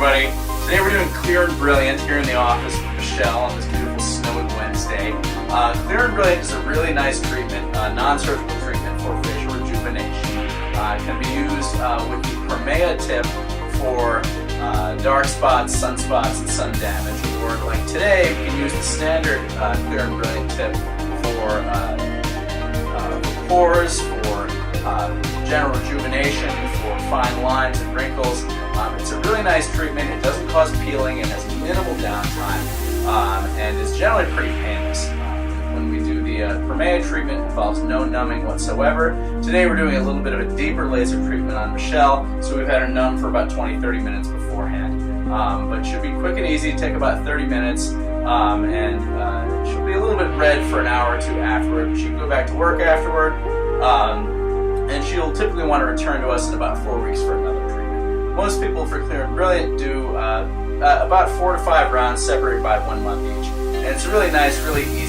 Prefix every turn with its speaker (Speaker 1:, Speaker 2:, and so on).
Speaker 1: everybody. Today we're doing Clear and Brilliant here in the office with Michelle on this beautiful snowy Wednesday. Clear and Brilliant is a really nice treatment, non-surgical treatment for facial rejuvenation. It can be used with the Permea tip for dark spots, sunspots, and sun damage. Or like today, we can use the standard Clear and Brilliant tip for pores, for general rejuvenation, for fine lines and wrinkles. It's a really nice treatment. It doesn't cause peeling and has minimal downtime, and is generally pretty painless. When we do the Permea treatment, it involves no numbing whatsoever. Today we're doing a little bit of a deeper laser treatment on Michelle, so we've had her numb for about 20-30 minutes beforehand. But it should be quick and easy, take about 30 minutes, and she'll be a little bit red for an hour or two afterward. She can go back to work afterward, and she'll typically want to return to us in about 4 weeks for another treatment. Most people for Clear and Brilliant do about 4 to 5 rounds separated by 1 month each. And it's really nice, really easy